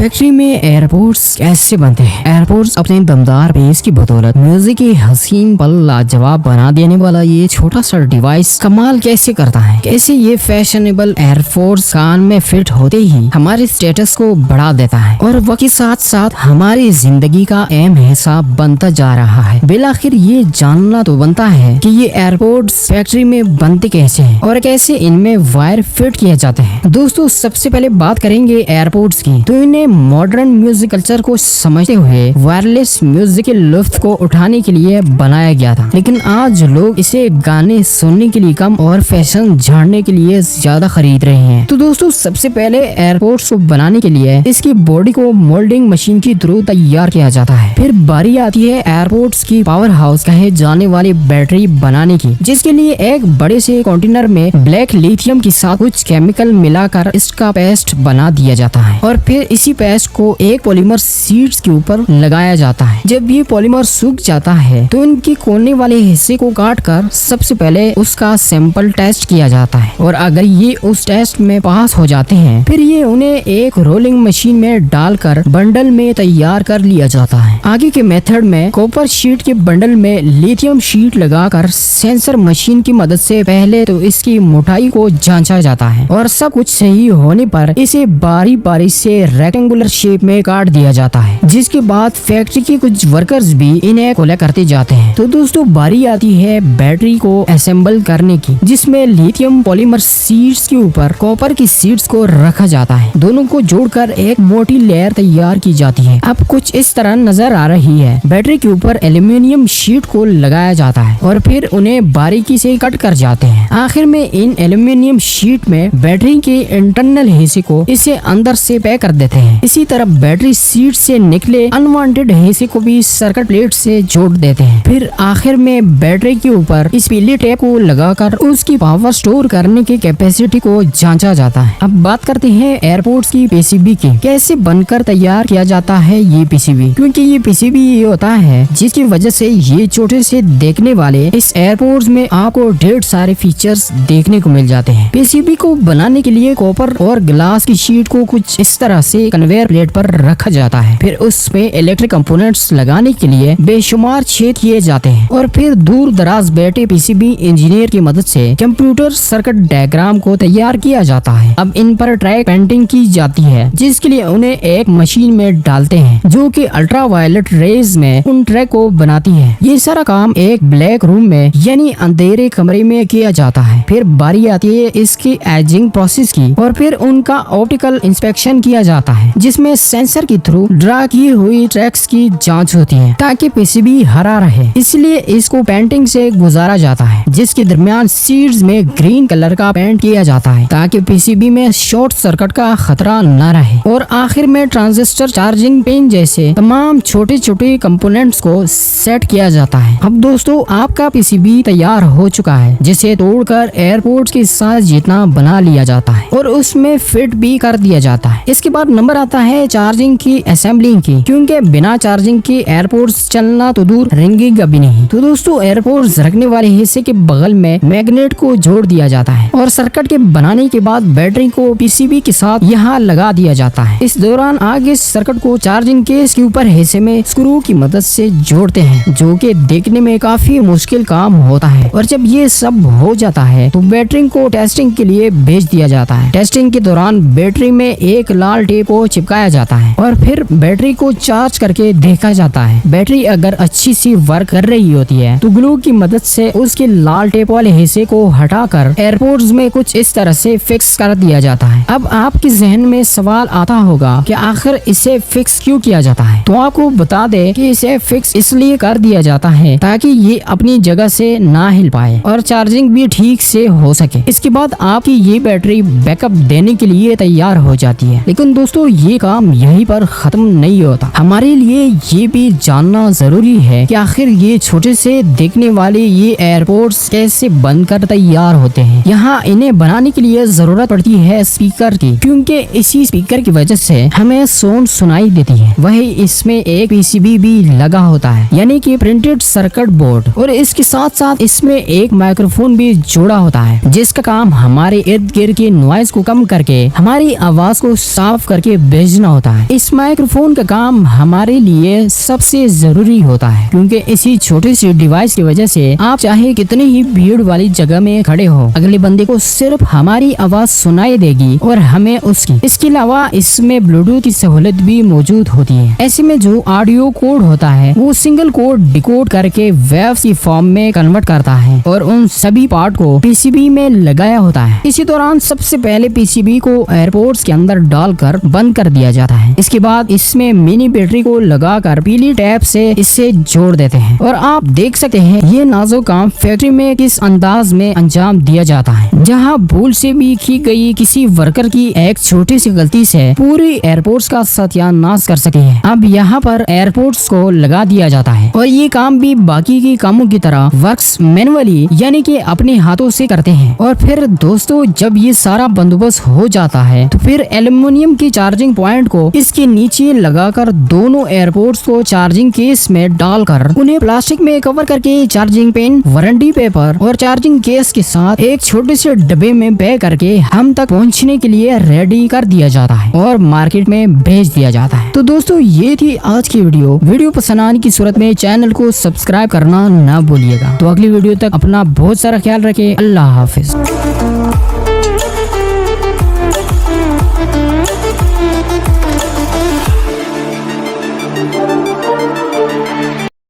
Factory में airports कैसे बनते हैं। एयरपोर्ट्स अपने दमदार बेस की बदौलत म्यूजिक की हसीन पल लाजवाब बना देने वाला ये छोटा सा डिवाइस कमाल कैसे करता है। कैसे ये फैशनेबल एयरपोर्ट्स कान में फिट होते ही हमारे स्टेटस को बढ़ा देता है और वक्त के साथ साथ हमारी जिंदगी का अहम हिस्सा बनता जा रहा है। बिलाखिर ये जानना तो बनता है कि ये एयरपोर्ट्स फैक्ट्री में बनते कैसे हैं और कैसे इनमें वायर फिट किए जाते हैं। दोस्तों सबसे पहले बात करेंगे एयरपोर्ट्स की। तो इन्हें मॉडर्न म्यूजिक कल्चर को समझते हुए वायरलेस म्यूजिक के लुत्फ को उठाने के लिए बनाया गया था, लेकिन आज लोग इसे गाने सुनने के लिए कम और फैशन झाड़ने के लिए ज्यादा खरीद रहे हैं। तो दोस्तों सबसे पहले एयरपोर्ट्स को बनाने के लिए इसकी बॉडी को मोल्डिंग मशीन के थ्रू तैयार किया जाता है। फिर बारी आती है एयरपोर्ट्स की पावर हाउस कहे जाने वाली बैटरी बनाने की, जिसके लिए एक बड़े से कंटेनर में ब्लैक लिथियम के साथ कुछ केमिकल मिलाकर इसका पेस्ट बना दिया जाता है और फिर इसी पेस्ट को एक पॉलीमर शीट्स के ऊपर लगाया जाता है। जब ये पॉलीमर सूख जाता है तो इनके कोने वाले हिस्से को काटकर सबसे पहले उसका सैंपल टेस्ट किया जाता है और अगर ये उस टेस्ट में पास हो जाते हैं फिर ये उन्हें एक रोलिंग मशीन में डालकर बंडल में तैयार कर लिया जाता है। आगे के मेथड में कॉपर शीट के बंडल में लिथियम शीट लगाकर सेंसर मशीन की मदद से पहले तो इसकी मोटाई को जांचा जाता है और सब कुछ सही होने पर इसे बारी बारी से रेक्टेंगुलर शेप में काट दिया जाता है, जिसके बाद फैक्ट्री के कुछ वर्कर्स भी इन्हें खोला करते जाते हैं। तो दोस्तों बारी आती है बैटरी को असेंबल करने की, जिसमें लिथियम पॉलीमर शीट्स के ऊपर कॉपर की शीट्स को रखा जाता है। दोनों को जोड़कर एक मोटी लेयर तैयार की जाती है। अब कुछ इस तरह नजर आ रही है। बैटरी के ऊपर एल्यूमिनियम शीट को लगाया जाता है और फिर उन्हें बारीकी से कट कर जाते हैं। आखिर में इन एल्यूमिनियम शीट में बैटरी के इंटरनल हिस्से को इसे अंदर से पैक कर देते हैं। इसी तरह बैटरी शीट से निकले अनवांटेड हिस्से को भी सर्किट प्लेट से जोड़ देते हैं। फिर आखिर में बैटरी के ऊपर इस पीली टेप को लगाकर उसकी पावर स्टोर करने की कैपेसिटी को जांचा जाता है। अब बात करते हैं एयरपोर्ट्स की पीसीबी की। कैसे बनकर तैयार किया जाता है ये पीसीबी, क्योंकि ये पीसीबी ये होता है जिसकी वजह से ये छोटे से देखने वाले इस एयरपोर्ट्स में आपको ढेर सारे फीचर्स देखने को मिल जाते हैं। पीसीबी को बनाने के लिए कॉपर और ग्लास की शीट को कुछ इस तरह से कन्वेयर प्लेट पर रखा जाता है। फिर उसमें इलेक्ट्रिक कंपोनेंट्स लगाने के लिए बेशुमार छेद किए जाते हैं और फिर दूर दराज बैठे पीसीबी इंजीनियर की मदद से कंप्यूटर सर्किट डायग्राम को तैयार किया जाता है। अब इन पर ट्रैक पेंटिंग की जाती है, जिसके लिए उन्हें एक मशीन में डालते हैं जो कि अल्ट्रावायलेट रेज में उन ट्रैक को बनाती है। ये सारा काम एक ब्लैक रूम में यानी अंधेरे कमरे में किया जाता है। फिर बारी आती है इसकी एजिंग प्रोसेस की और फिर उनका ऑप्टिकल इंस्पेक्शन किया जाता है, जिसमें सेंसर के थ्रू ड्रा की हुई ट्रैक्स की जांच होती है ताकि पीसीबी हरा रहे। इसलिए इसको पेंटिंग से गुजारा जाता है, जिसके दरमियान सीड्स में ग्रीन कलर का पेंट किया जाता है ताकि पीसीबी में शॉर्ट सर्किट का खतरा न रहे। और आखिर में ट्रांजिस्टर, चार्जिंग पिन जैसे तमाम छोटे छोटे कंपोनेंट्स को सेट किया जाता है। अब दोस्तों आपका पीसीबी तैयार हो चुका है, जिसे तोड़कर एयरपोर्ट्स के साथ जितना बना लिया जाता है और उसमें फिट भी कर दिया जाता है। इसके बाद नंबर आता है चार्जिंग की असेंबलिंग की, क्योंकि बिना चार्जिंग के एयरपोर्ट्स चलना तो दूर रेंगेगा भी नहीं। तो दोस्तों एयरपोर्ट्स रखने वाले हिस्से के बगल में मैग्नेट को जोड़ दिया जाता है और सर्किट के बनाने के बाद बैटरी को पीसीबी के साथ यहाँ लगा दिया जाता है। इस दौरान आगे सर्किट को चार्जिंग केस के ऊपर हिस्से में स्क्रू की मदद से जोड़ते हैं, जो कि देखने में काफी मुश्किल काम होता है। और जब ये सब हो जाता है तो बैटरी को टेस्टिंग के लिए भेज दिया जाता है। टेस्टिंग के दौरान बैटरी में एक लाल टेप को चिपकाया जाता है और फिर बैटरी को चार्ज करके देखा जाता है। बैटरी अगर अच्छी सी वर्क कर रही होती है तो ग्लू की मदद से उसके लाल टेप वाले हिस्से को हटाकर एयरपोर्ट्स में कुछ इस तरह से फिक्स कर दिया जाता है। अब आपके जहन में सवाल आता होगा कि आखिर इसे फिक्स क्यों किया जाता है। तो आपको बता दे कि इसे फिक्स इसलिए कर दिया जाता है ताकि ये अपनी जगह से ना हिल पाए और चार्जिंग भी ठीक से हो सके। इसके बाद आपकी ये बैटरी बैकअप देने के लिए तैयार हो जाती है। लेकिन दोस्तों ये काम यहीं पर खत्म नहीं होता। हमारे लिए ये भी जानना जरूरी है कि आखिर ये छोटे से देखने वाले ये एयरपोर्ट्स कैसे बनकर तैयार होते हैं। यहाँ इन्हें बनाने के लिए जरूरत पड़ती है स्पीकर की, क्योंकि इसी स्पीकर की वजह से हमें साउंड सुनाई देती है। वही इसमें एक पीसीबी भी लगा होता है, यानी कि प्रिंटेड सर्किट बोर्ड, और इसके साथ साथ इसमें एक माइक्रोफोन भी जोड़ा होता है, जिसका काम हमारे इर्द गिर्द के नॉइज को कम करके हमारी आवाज को साफ करके भेजना होता है। इस माइक्रोफोन का काम हमारे लिए सबसे जरूरी होता है, क्योंकि इसी छोटी सी डिवाइस की वजह से आप चाहे कितनी ही भीड़ वाली जगह में खड़े हो, अगले बंदे को सिर्फ हमारी आवाज सुनाई देगी और हमें उसकी। इसके अलावा इसमें ब्लूटूथ की सहूलियत भी मौजूद होती है। ऐसे में जो ऑडियो कोड होता है वो सिंगल कोड डिकोड करके वेव्स की फॉर्म में कन्वर्ट करता है और उन सभी पार्ट को पीसीबी में लगाया होता है। इसी दौरान सबसे पहले पीसीबी को एयरपोर्ट्स के अंदर डालकर बंद कर दिया जाता है। इसके बाद इसमें मिनी बैटरी को लगाकर पीली टैप से इसे जोड़ देते हैं और आप देख सकते हैं ये नाजुक काम फैक्ट्री में किस अंदाज में अंजाम दिया जाता है, जहां भूल से भी की गई किसी वर्कर की एक छोटी सी गलती से पूरी एयरपोर्ट्स का सत्यानाश कर सके है। अब यहाँ पर एयरपोर्ट्स को लगा दिया जाता है और ये काम भी बाकी के कामों की तरह वर्क्स मैनुअली यानी कि अपने हाथों से करते हैं। और फिर दोस्तों जब ये सारा बंदोबस्त हो जाता है तो फिर एल्युमिनियम की चार्जिंग पॉइंट को इसके नीचे लगाकर दोनों एयरपोर्ट्स को चार्जिंग केस में डालकर उन्हें प्लास्टिक में कवर करके चार्जिंग पेन, वारंटी पेपर और चार्जिंग केस के साथ एक छोटे से डब्बे में पैक करके हम तक पहुंचने के लिए रेडी कर दिया जाता है और मार्केट में भेज दिया जाता है। तो दोस्तों ये थी आज की वीडियो पसंद आने की सूरत में चैनल को सब्सक्राइब करना ना भूलिएगा। तो अगली वीडियो तक अपना बहुत सारा ख्याल रखें। अल्लाह हाफिज।